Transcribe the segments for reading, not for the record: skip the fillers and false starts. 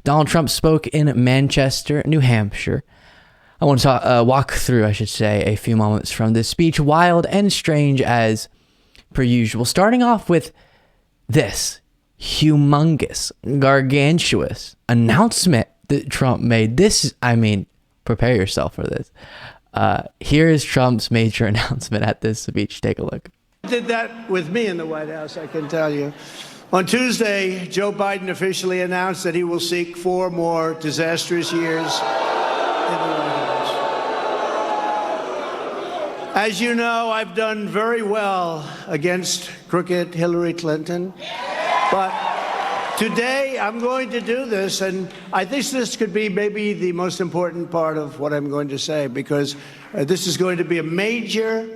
Donald Trump spoke in Manchester, New Hampshire. I want to walk through, I should say, a few moments from this speech, wild and strange as per usual. Starting off with this humongous, gargantuous announcement that Trump made. Prepare yourself for this. Here is Trump's major announcement at this speech. Take a look. Did that with me in the White House, I can tell you. On Tuesday, Joe Biden officially announced that he will seek 4 more disastrous years in the White House. As you know, I've done very well against crooked Hillary Clinton, but today I'm going to do this, and I think this could be maybe the most important part of what I'm going to say, because this is going to be a major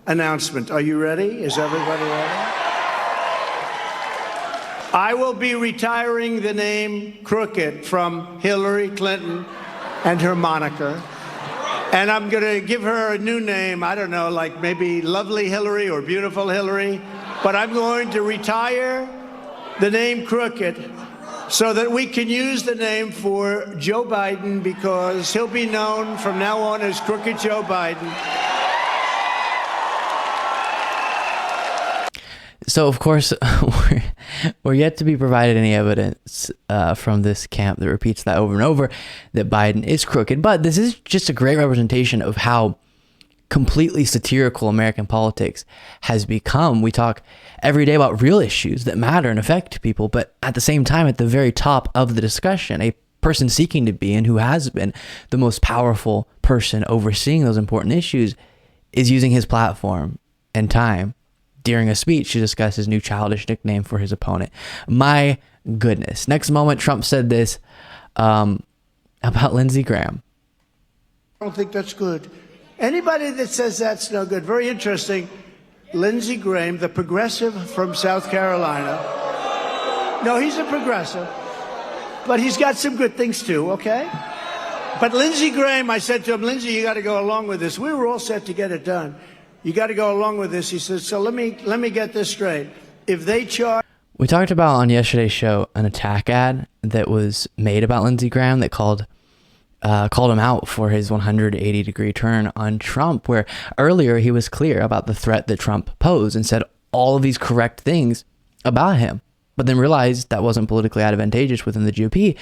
announcement. Are you ready? Is everybody ready? I will be retiring the name Crooked from Hillary Clinton and her moniker. And I'm going to give her a new name. I don't know, like maybe Lovely Hillary or Beautiful Hillary. But I'm going to retire the name Crooked so that we can use the name for Joe Biden, because he'll be known from now on as Crooked Joe Biden. So, of course, we're yet to be provided any evidence from this camp that repeats that over and over, that Biden is crooked. But this is just a great representation of how completely satirical American politics has become. We talk every day about real issues that matter and affect people, but at the same time, at the very top of the discussion, a person seeking to be, and who has been the most powerful person overseeing those important issues, is using his platform and time during a speech to discuss his new childish nickname for his opponent. My goodness. Next moment, Trump said this about Lindsey Graham. I don't think that's good. Anybody that says that's no good, very interesting. Lindsey Graham, the progressive from South Carolina. No, he's a progressive, but he's got some good things too, okay? But Lindsey Graham, I said to him, Lindsey, you got to go along with this. We were all set to get it done. You got to go along with this. He says, so let me get this straight. If they charge... We talked about on yesterday's show an attack ad that was made about Lindsey Graham that called him out for his 180-degree turn on Trump, where earlier he was clear about the threat that Trump posed and said all of these correct things about him, but then realized that wasn't politically advantageous within the GOP.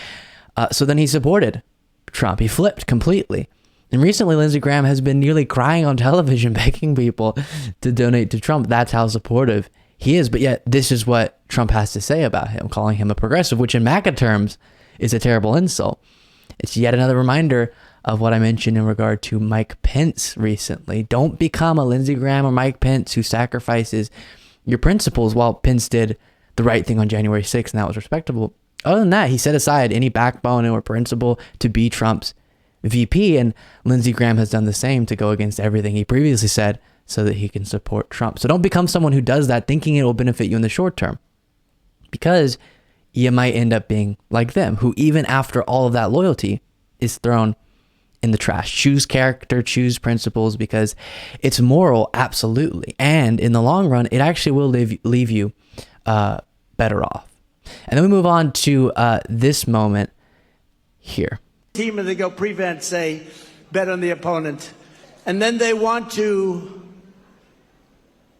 So then he supported Trump. He flipped completely. And recently, Lindsey Graham has been nearly crying on television, begging people to donate to Trump. That's how supportive he is. But yet, this is what Trump has to say about him, calling him a progressive, which in MAGA terms is a terrible insult. It's yet another reminder of what I mentioned in regard to Mike Pence recently. Don't become a Lindsey Graham or Mike Pence who sacrifices your principles. While Pence did the right thing on January 6th, and that was respectable. Other than that, he set aside any backbone or principle to be Trump's VP, and Lindsey Graham has done the same to go against everything he previously said so that he can support Trump. So don't become someone who does that thinking it will benefit you in the short term, because you might end up being like them, who even after all of that loyalty is thrown in the trash. Choose character, choose principles, because it's moral, absolutely. And in the long run, it actually will leave you better off. And then we move on to this moment here. Team and they go prevent, say, bet on the opponent. And then they want to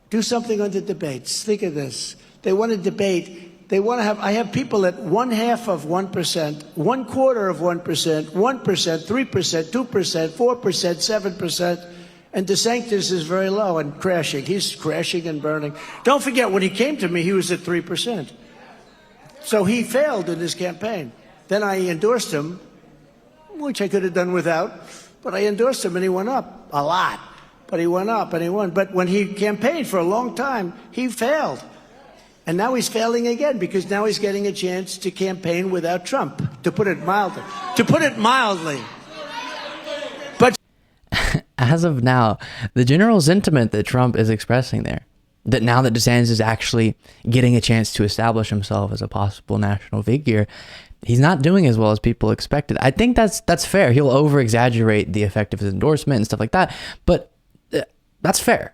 do something on the debates. Think of this. They want to debate. They want to have, I have people at 1/2 of 1%, 1/4 of 1%, 1%, 3%, 2%, 4%, 7%. And DeSantis is very low and crashing. He's crashing and burning. Don't forget, when he came to me, he was at 3%. So he failed in his campaign. Then I endorsed him, which I could have done without, but I endorsed him and he went up a lot. But he went up and he won. But when he campaigned for a long time, he failed. And now he's failing again, because now he's getting a chance to campaign without Trump, to put it mildly. But as of now, the general sentiment that Trump is expressing there, that now that DeSantis is actually getting a chance to establish himself as a possible national figure, he's not doing as well as people expected. I think that's fair. He'll over-exaggerate the effect of his endorsement and stuff like that, but that's fair.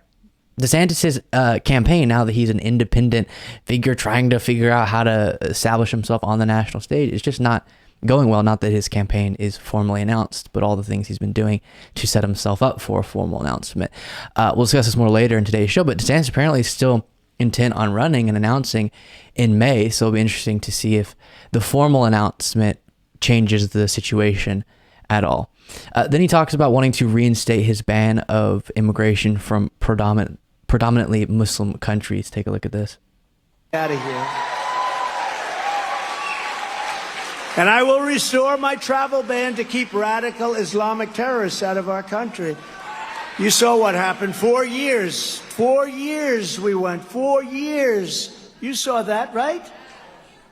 DeSantis' campaign, now that he's an independent figure trying to figure out how to establish himself on the national stage, is just not going well. Not that his campaign is formally announced, but all the things he's been doing to set himself up for a formal announcement. We'll discuss this more later in today's show, but DeSantis apparently is still intent on running and announcing in May, so it'll be interesting to see if the formal announcement changes the situation at all. Then he talks about wanting to reinstate his ban of immigration from predominantly Muslim countries. Take a look at this. Out of here. And I will restore my travel ban to keep radical Islamic terrorists out of our country. You saw what happened. 4 years. 4 years we went. 4 years. You saw that, right?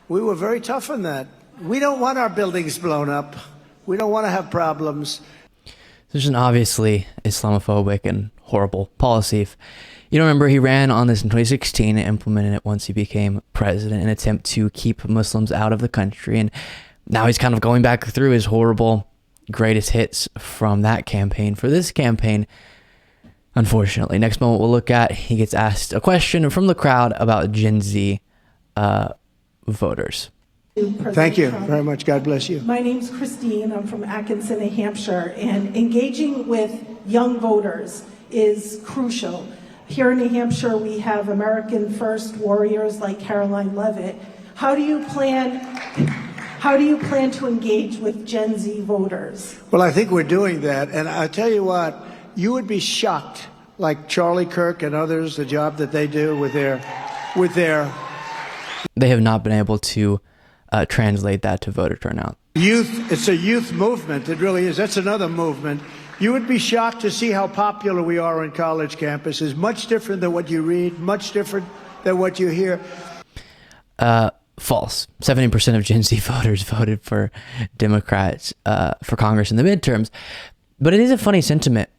We were very tough on that. We don't want our buildings blown up. We don't want to have problems. There's an obviously Islamophobic and horrible policy. If you don't remember, he ran on this in 2016 and implemented it once he became president in an attempt to keep Muslims out of the country. And now he's kind of going back through his horrible greatest hits from that campaign for this campaign, unfortunately. Next moment we'll look at, he gets asked a question from the crowd about Gen Z voters. Thank you very much. God bless you. My name's Christine. I'm from Atkinson, New Hampshire, and engaging with young voters is crucial. Here in New Hampshire, we have American First warriors like Caroline Levitt. How do you plan to engage with Gen Z voters? Well, I think we're doing that, and I'll tell you what, you would be shocked, like Charlie Kirk and others, the job that they do with their. They have not been able to translate that to voter turnout. Youth, it's a youth movement. It really is. That's another movement. You would be shocked to see how popular we are on college campuses. Much different than what you read, much different than what you hear. False. 70% of Gen Z voters voted for Democrats for Congress in the midterms. But it is a funny sentiment.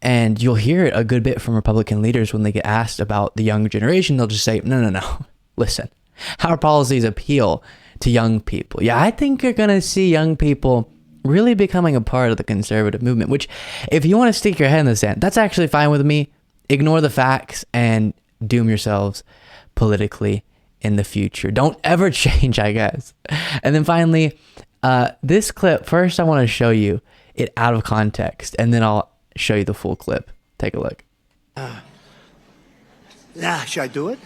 And you'll hear it a good bit from Republican leaders when they get asked about the younger generation. They'll just say, no. Listen, our policies appeal to young people. Yeah, I think you're going to see young people really becoming a part of the conservative movement, which if you want to stick your head in the sand, that's actually fine with me. Ignore the facts and doom yourselves politically in the future. Don't ever change, I guess. And then finally, this clip, first I want to show you it out of context, and then I'll show you the full clip. Take a look. Should I do it?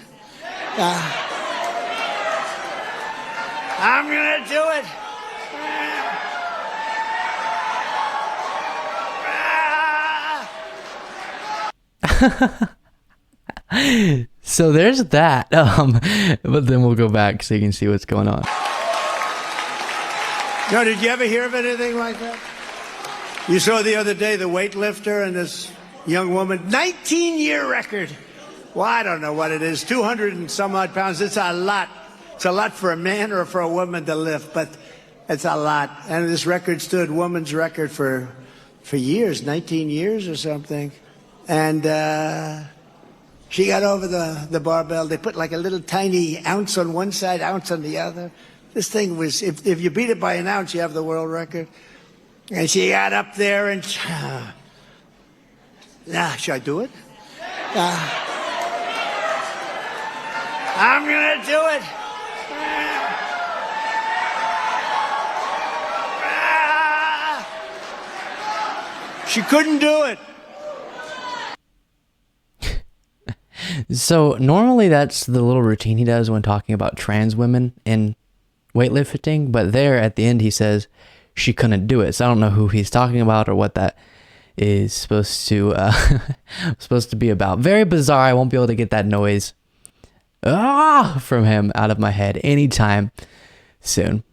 I'm going to do it. So there's that. But then we'll go back so you can see what's going on. No, did you ever hear of anything like that? You saw the other day the weightlifter and this young woman, 19-year record. Well, I don't know what it is, 200 and some odd pounds. It's a lot. It's a lot for a man or for a woman to lift, but it's a lot. And this record stood woman's record for years, 19 years or something. And she got over the barbell. They put like a little tiny ounce on one side, ounce on the other. This thing was, if you beat it by an ounce, you have the world record. And she got up there and, should I do it? I'm going to do it. She couldn't do it. So normally that's the little routine he does when talking about trans women in weightlifting, but there at the end he says she couldn't do it. So I don't know who he's talking about or what that is supposed to be about. Very bizarre. I won't be able to get that noise from him out of my head anytime soon.